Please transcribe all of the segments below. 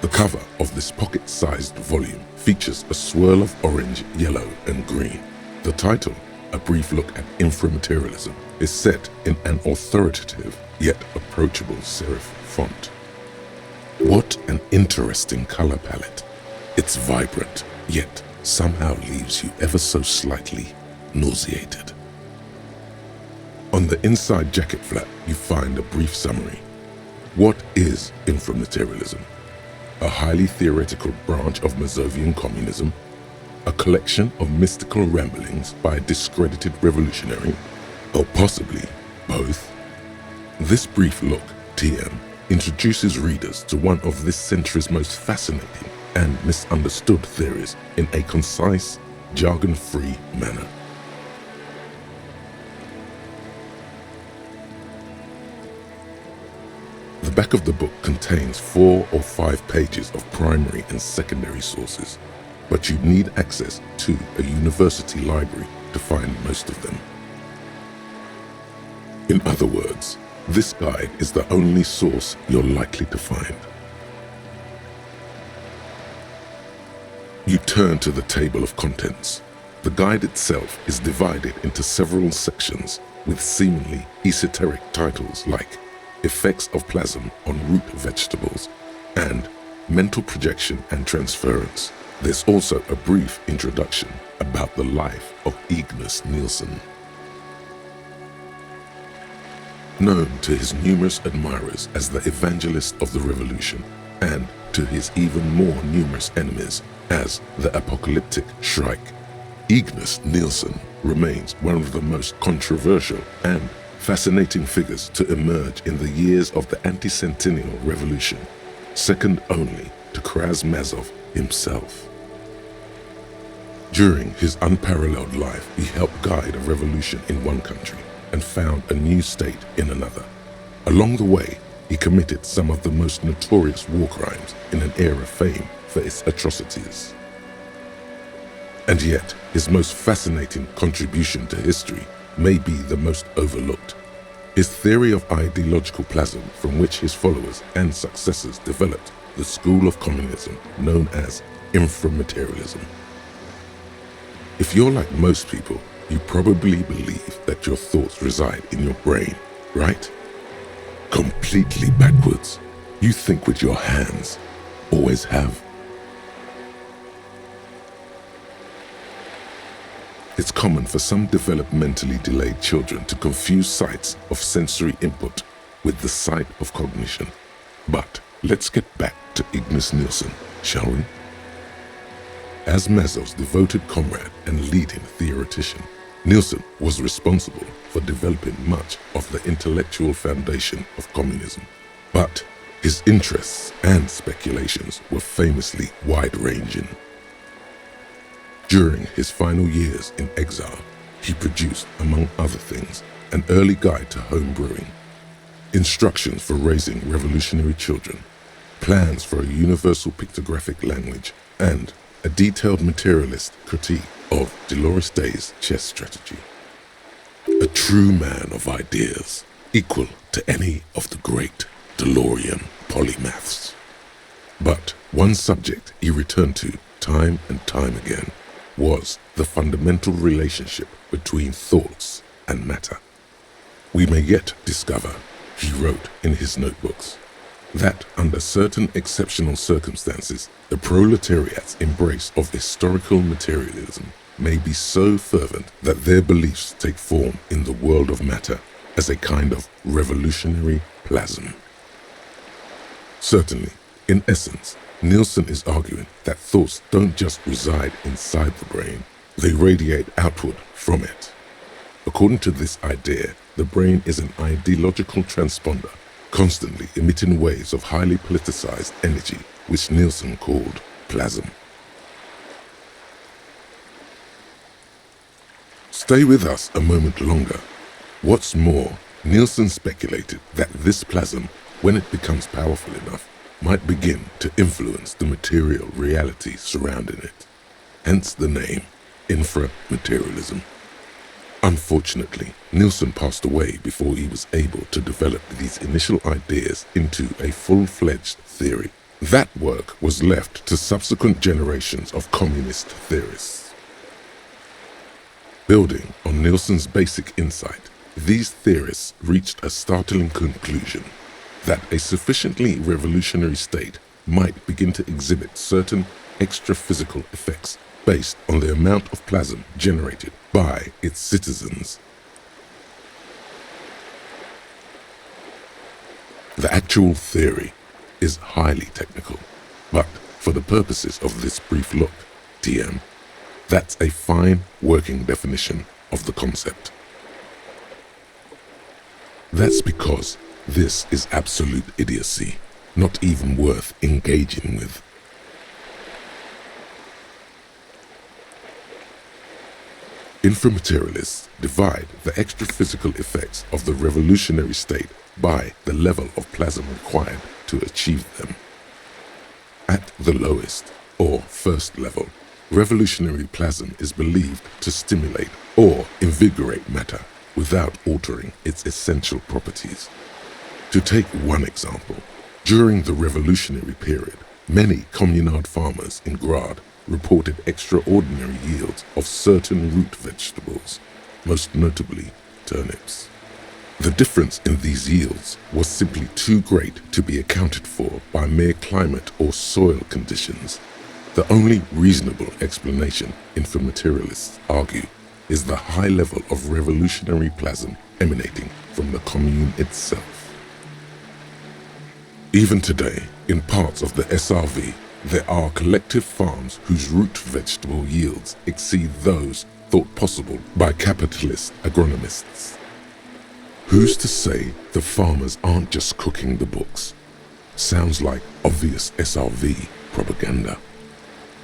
The cover of this pocket-sized volume features a swirl of orange, yellow, and green. The title, A Brief Look at Infra-Materialism, is set in an authoritative yet approachable serif font. What an interesting color palette. It's vibrant, yet somehow leaves you ever so slightly nauseated. On the inside jacket flap, you find a brief summary. What is Infra-Materialism? A highly theoretical branch of Masovian communism? A collection of mystical ramblings by a discredited revolutionary? Or possibly both? This brief look, TM, introduces readers to one of this century's most fascinating and misunderstood theories in a concise, jargon-free manner. The back of the book contains 4 or 5 pages of primary and secondary sources, but you need access to a university library to find most of them. In other words, this guide is the only source you're likely to find. You turn to the table of contents. The guide itself is divided into several sections with seemingly esoteric titles like Effects of Plasm on Root Vegetables and Mental Projection and Transference. There's also a brief introduction about the life of Ignis Nielsen. Known to his numerous admirers as the evangelist of the revolution, and to his even more numerous enemies as the apocalyptic Shrike, Ignis Nielsen remains one of the most controversial and fascinating figures to emerge in the years of the anti-centennial revolution, second only to Krasmazov himself. During his unparalleled life, he helped guide a revolution in one country and found a new state in another. Along the way, he committed some of the most notorious war crimes in an era famed for its atrocities. And yet, his most fascinating contribution to history may be the most overlooked. His theory of ideological plasm, from which his followers and successors developed the school of communism known as Infra-Materialism. If you're like most people, you probably believe that your thoughts reside in your brain, right? Completely backwards. You think with your hands, always have. It's common for some developmentally delayed children to confuse sights of sensory input with the sight of cognition. But let's get back to Ignis Nielsen, shall we? As Mazov's devoted comrade and leading theoretician, Nielsen was responsible for developing much of the intellectual foundation of communism. But his interests and speculations were famously wide-ranging. During his final years in exile, he produced, among other things, an early guide to home brewing, instructions for raising revolutionary children, plans for a universal pictographic language, and a detailed materialist critique of Dolores Day's chess strategy. A true man of ideas, equal to any of the great DeLorean polymaths. But one subject he returned to time and time again was the fundamental relationship between thoughts and matter. We may yet discover, he wrote in his notebooks, that under certain exceptional circumstances, the proletariat's embrace of historical materialism may be so fervent that their beliefs take form in the world of matter as a kind of revolutionary plasm. Certainly, in essence, Nielsen is arguing that thoughts don't just reside inside the brain, they radiate outward from it. According to this idea, the brain is an ideological transponder, constantly emitting waves of highly politicized energy, which Nielsen called plasm. Stay with us a moment longer. What's more, Nielsen speculated that this plasm, when it becomes powerful enough, might begin to influence the material reality surrounding it. Hence the name, Infra-Materialism. Unfortunately, Nielsen passed away before he was able to develop these initial ideas into a full-fledged theory. That work was left to subsequent generations of communist theorists. Building on Nielsen's basic insight, these theorists reached a startling conclusion that a sufficiently revolutionary state might begin to exhibit certain extra-physical effects based on the amount of plasm generated by its citizens. The actual theory is highly technical, but for the purposes of this brief look, TM, that's a fine working definition of the concept. That's because this is absolute idiocy, not even worth engaging with. Infra-materialists divide the extra-physical effects of the revolutionary state by the level of plasm required to achieve them. At the lowest, or first level, revolutionary plasm is believed to stimulate or invigorate matter without altering its essential properties. To take one example, during the revolutionary period, many communard farmers in Grad reported extraordinary yields of certain root vegetables, most notably turnips. The difference in these yields was simply too great to be accounted for by mere climate or soil conditions. The only reasonable explanation, infra-materialists argue, is the high level of revolutionary plasm emanating from the commune itself. Even today, in parts of the SRV, there are collective farms whose root vegetable yields exceed those thought possible by capitalist agronomists. Who's to say the farmers aren't just cooking the books? Sounds like obvious SRV propaganda.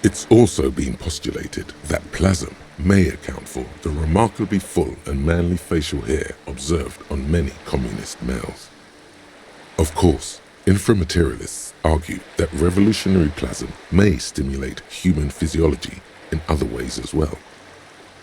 It's also been postulated that plasm may account for the remarkably full and manly facial hair observed on many communist males. Of course, infra-materialists argue that revolutionary plasm may stimulate human physiology in other ways as well.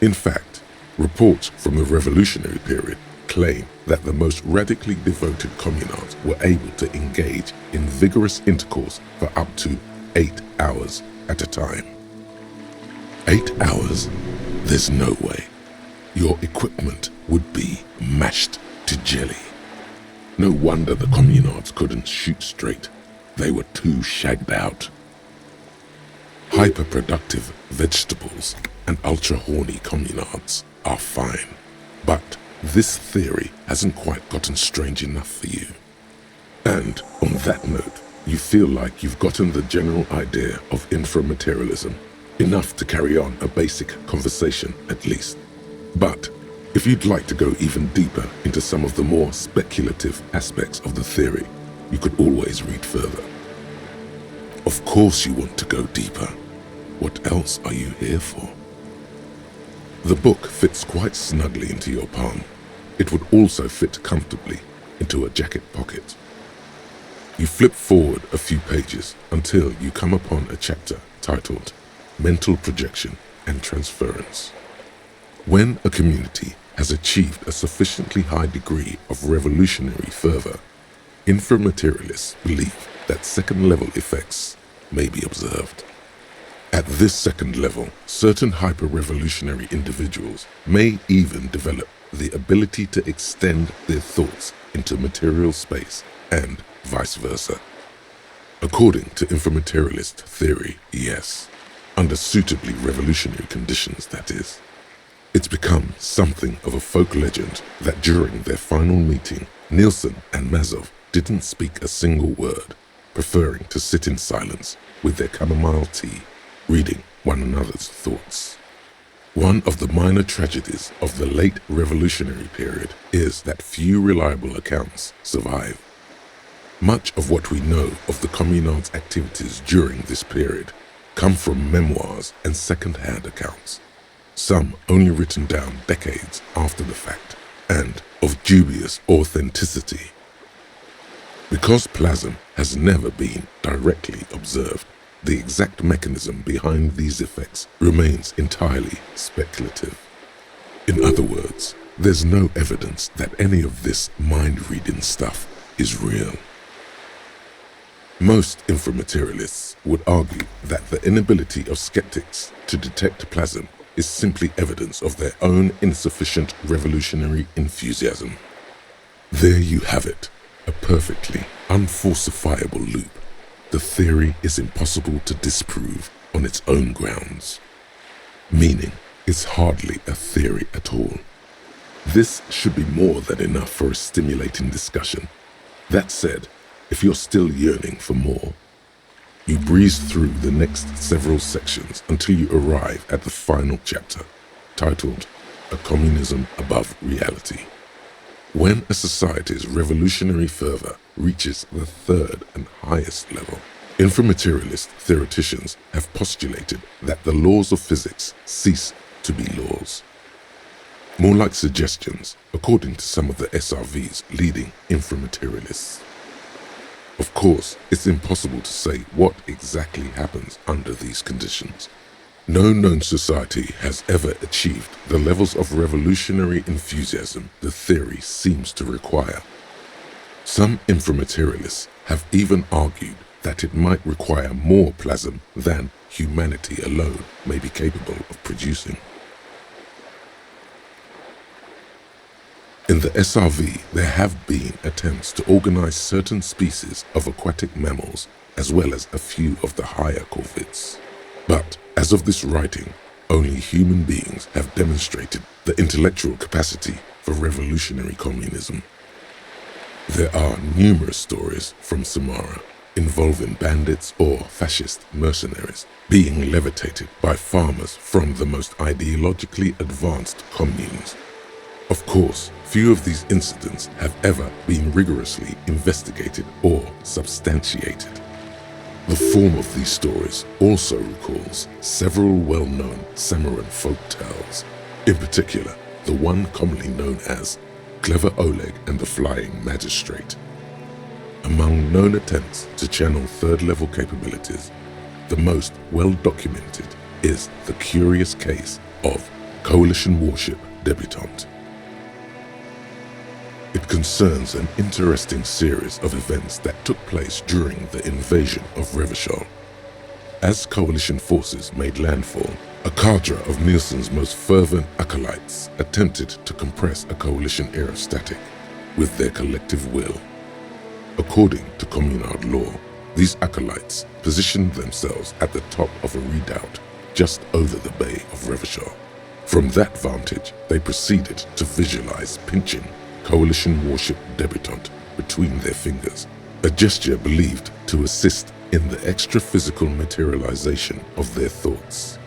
In fact, reports from the revolutionary period claim that the most radically devoted communards were able to engage in vigorous intercourse for up to 8 hours at a time. 8 hours? There's no way. Your equipment would be mashed to jelly. No wonder the communards couldn't shoot straight. They were too shagged out. Hyper-productive vegetables and ultra-horny communards are fine, but this theory hasn't quite gotten strange enough for you. And on that note, you feel like you've gotten the general idea of infra-materialism, enough to carry on a basic conversation at least. But if you'd like to go even deeper into some of the more speculative aspects of the theory, you could always read further. Of course you want to go deeper. What else are you here for? The book fits quite snugly into your palm. It would also fit comfortably into a jacket pocket. You flip forward a few pages until you come upon a chapter titled Mental Projection and Transference. When a community has achieved a sufficiently high degree of revolutionary fervor, infra-materialists believe that second-level effects may be observed. At this second level, certain hyper-revolutionary individuals may even develop the ability to extend their thoughts into material space and vice versa. According to infra-materialist theory, yes, under suitably revolutionary conditions, that is. It's become something of a folk legend that during their final meeting, Nielsen and Mazov didn't speak a single word, preferring to sit in silence with their chamomile tea, reading one another's thoughts. One of the minor tragedies of the late revolutionary period is that few reliable accounts survive. Much of what we know of the communards' activities during this period come from memoirs and second-hand accounts, some only written down decades after the fact, and of dubious authenticity. Because plasm has never been directly observed, the exact mechanism behind these effects remains entirely speculative. In other words, there's no evidence that any of this mind-reading stuff is real. Most infra-materialists would argue that the inability of skeptics to detect plasm is simply evidence of their own insufficient revolutionary enthusiasm. There you have it, a perfectly unfalsifiable loop. The theory is impossible to disprove on its own grounds, meaning it's hardly a theory at all. This should be more than enough for a stimulating discussion. That said, if you're still yearning for more, you breeze through the next several sections until you arrive at the final chapter, titled A Communism Above Reality. When a society's revolutionary fervor reaches the third and highest level, infra-materialist theoreticians have postulated that the laws of physics cease to be laws. More like suggestions, according to some of the SRV's leading infra-materialists. Of course, it's impossible to say what exactly happens under these conditions. No known society has ever achieved the levels of revolutionary enthusiasm the theory seems to require. Some infra-materialists have even argued that it might require more plasm than humanity alone may be capable of producing. In the SRV, there have been attempts to organize certain species of aquatic mammals, as well as a few of the higher corvids. But, as of this writing, only human beings have demonstrated the intellectual capacity for revolutionary communism. There are numerous stories from Samara involving bandits or fascist mercenaries being levitated by farmers from the most ideologically advanced communes. Of course, few of these incidents have ever been rigorously investigated or substantiated. The form of these stories also recalls several well-known Samoan folk tales, in particular the one commonly known as Clever Oleg and the Flying Magistrate. Among known attempts to channel third-level capabilities, the most well-documented is the curious case of Coalition warship Debutante. It concerns an interesting series of events that took place during the invasion of Revachol. As coalition forces made landfall, a cadre of Nielsen's most fervent acolytes attempted to compress a coalition aerostatic with their collective will. According to communard law, these acolytes positioned themselves at the top of a redoubt just over the bay of Revachol. From that vantage, they proceeded to visualize pinching Coalition warship Debutante between their fingers, a gesture believed to assist in the extra-physical materialization of their thoughts.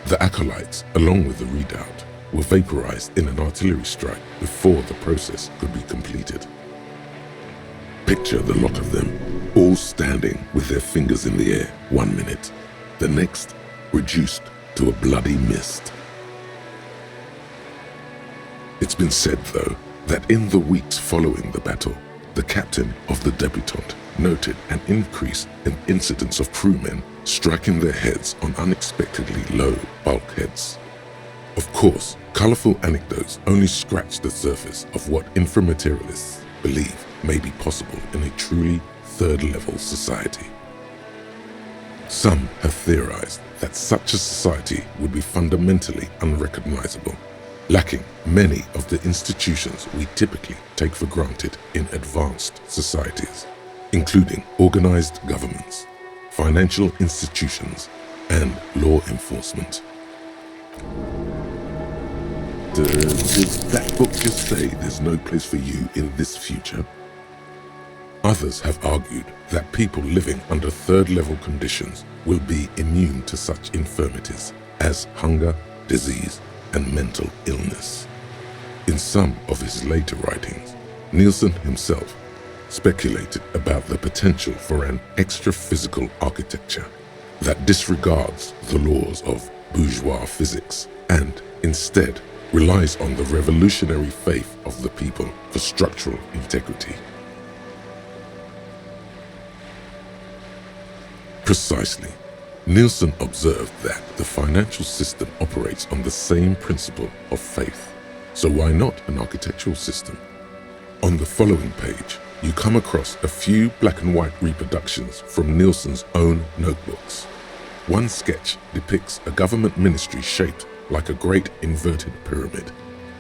The acolytes, along with the redoubt, were vaporized in an artillery strike before the process could be completed. Picture the lot of them, all standing with their fingers in the air 1 minute, the next reduced to a bloody mist. It's been said, though, that in the weeks following the battle, the captain of the Debutante noted an increase in incidents of crewmen striking their heads on unexpectedly low bulkheads. Of course, colorful anecdotes only scratch the surface of what infra-materialists believe may be possible in a truly third-level society. Some have theorized that such a society would be fundamentally unrecognizable, lacking many of the institutions we typically take for granted in advanced societies, including organized governments, financial institutions, and law enforcement. Does that book just say there's no place for you in this future? Others have argued that people living under third-level conditions will be immune to such infirmities as hunger, disease, and mental illness. In some of his later writings, Nielsen himself speculated about the potential for an extra-physical architecture that disregards the laws of bourgeois physics and instead relies on the revolutionary faith of the people for structural integrity. Precisely. Nielsen observed that the financial system operates on the same principle of faith. So why not an architectural system? On the following page, you come across a few black and white reproductions from Nielsen's own notebooks. One sketch depicts a government ministry shaped like a great inverted pyramid,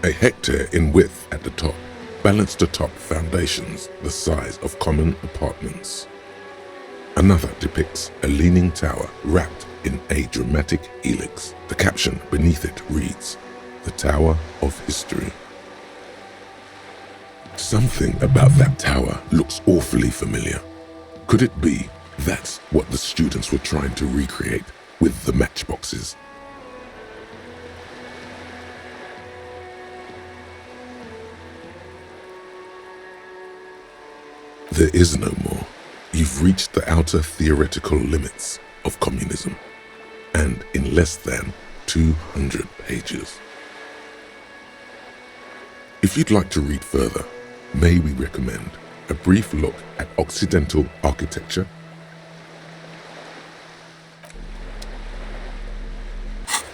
a hectare in width at the top, balanced atop foundations the size of common apartments. Another depicts a leaning tower wrapped in a dramatic helix. The caption beneath it reads, "The Tower of History." Something about that tower looks awfully familiar. Could it be that's what the students were trying to recreate with the matchboxes? There is no more. You've reached the outer theoretical limits of communism, and in less than 200 pages. If you'd like to read further, may we recommend a brief look at Occidental architecture